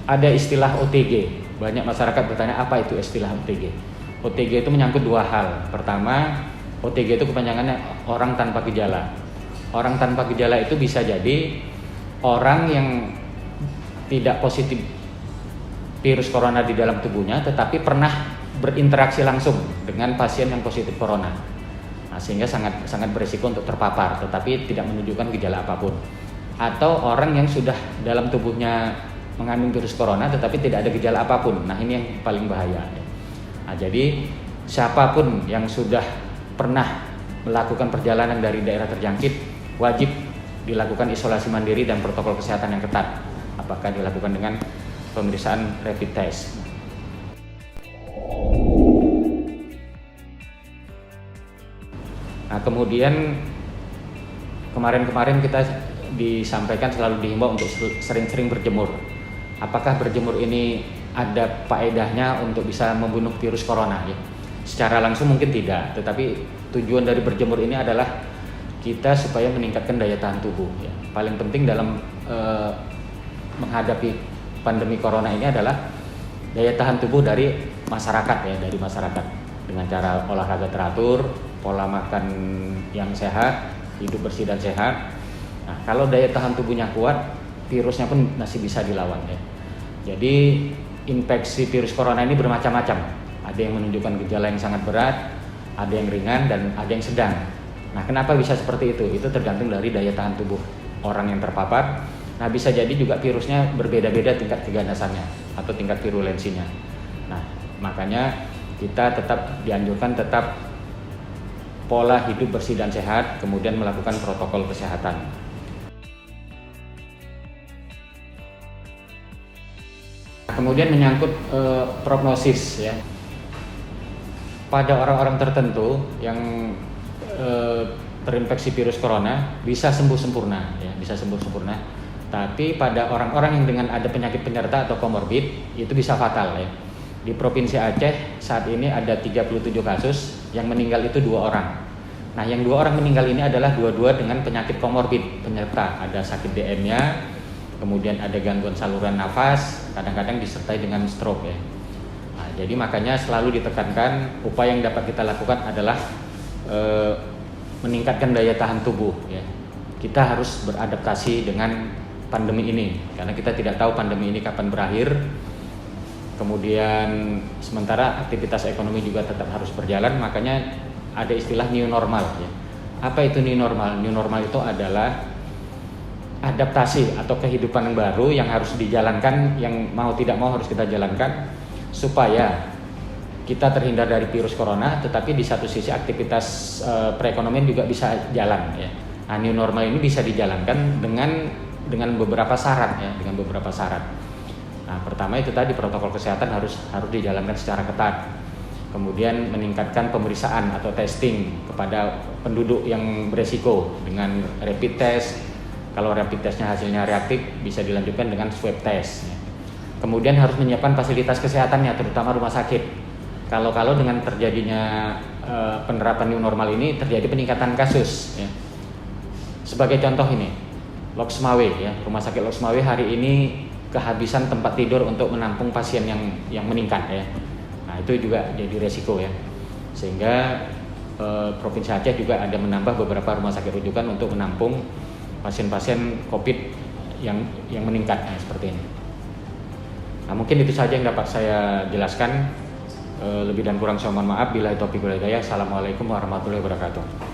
ada istilah OTG. Banyak masyarakat bertanya apa itu istilah OTG. OTG itu menyangkut dua hal. Pertama, OTG itu kepanjangannya orang tanpa gejala. Orang tanpa gejala itu bisa jadi orang yang tidak positif virus corona di dalam tubuhnya, tetapi pernah berinteraksi langsung dengan pasien yang positif corona. Nah, sehingga sangat berisiko untuk terpapar, tetapi tidak menunjukkan gejala apapun. Atau orang yang sudah dalam tubuhnya mengandung virus corona, tetapi tidak ada gejala apapun. Nah, ini yang paling bahaya. Nah, jadi siapapun yang sudah pernah melakukan perjalanan dari daerah terjangkit wajib dilakukan isolasi mandiri dan protokol kesehatan yang ketat. Apakah dilakukan dengan pemeriksaan rapid test. Nah, kemudian kemarin kita disampaikan selalu dihimbau untuk sering-sering berjemur. Apakah berjemur ini ada faedahnya untuk bisa membunuh virus corona? Ya? Secara langsung mungkin tidak, tetapi tujuan dari berjemur ini adalah kita supaya meningkatkan daya tahan tubuh. Ya. Paling penting dalam menghadapi pandemi corona ini adalah daya tahan tubuh dari masyarakat ya, dari masyarakat dengan cara olahraga teratur, pola makan yang sehat, hidup bersih dan sehat. Nah, kalau daya tahan tubuhnya kuat, virusnya pun masih bisa dilawan ya. Jadi infeksi virus corona ini bermacam-macam. Ada yang menunjukkan gejala yang sangat berat, ada yang ringan dan ada yang sedang. Nah, kenapa bisa seperti itu? Itu tergantung dari daya tahan tubuh orang yang terpapar. Nah, bisa jadi juga virusnya berbeda-beda tingkat keganasannya atau tingkat virulensinya. Nah, makanya kita tetap dianjurkan tetap pola hidup bersih dan sehat, kemudian melakukan protokol kesehatan. Kemudian menyangkut prognosis ya. Pada orang-orang tertentu yang terinfeksi virus corona bisa sembuh sempurna ya, bisa sembuh sempurna. Tapi pada orang-orang yang dengan ada penyakit penyerta atau komorbid itu bisa fatal ya. Di Provinsi Aceh saat ini ada 37 kasus, yang meninggal itu 2 orang. Nah, yang 2 orang meninggal ini adalah dua-dua dengan penyakit komorbid penyerta, ada sakit DM-nya, kemudian ada gangguan saluran nafas, kadang-kadang disertai dengan stroke ya. Nah, jadi makanya selalu ditekankan upaya yang dapat kita lakukan adalah meningkatkan daya tahan tubuh ya. Kita harus beradaptasi dengan pandemi ini karena kita tidak tahu pandemi ini kapan berakhir. Kemudian sementara aktivitas ekonomi juga tetap harus berjalan, makanya ada istilah new normal ya. Apa itu new normal? New normal itu adalah adaptasi atau kehidupan yang baru yang harus dijalankan, yang mau tidak mau harus kita jalankan supaya kita terhindar dari virus corona, tetapi di satu sisi aktivitas perekonomian juga bisa jalan ya. Nah, new normal ini bisa dijalankan dengan beberapa syarat ya, dengan beberapa syarat. Nah, pertama itu tadi protokol kesehatan harus dijalankan secara ketat. Kemudian meningkatkan pemeriksaan atau testing kepada penduduk yang beresiko dengan rapid test. Kalau rapid testnya hasilnya reaktif, bisa dilanjutkan dengan swab test. Kemudian harus menyiapkan fasilitas kesehatannya, terutama rumah sakit. Kalau dengan terjadinya penerapan new normal ini terjadi peningkatan kasus. Ya. Sebagai contoh ini, Loksmawe ya, Rumah Sakit Loksmawe hari ini kehabisan tempat tidur untuk menampung pasien yang meningkat ya. Nah, itu juga jadi resiko ya. Sehingga Provinsi Aceh juga ada menambah beberapa rumah sakit rujukan untuk menampung pasien-pasien COVID yang meningkat ya, seperti ini. Nah, mungkin itu saja yang dapat saya jelaskan. Lebih dan kurang saya mohon maaf. Billahi taufiq wal hidayah. Assalamualaikum warahmatullahi wabarakatuh.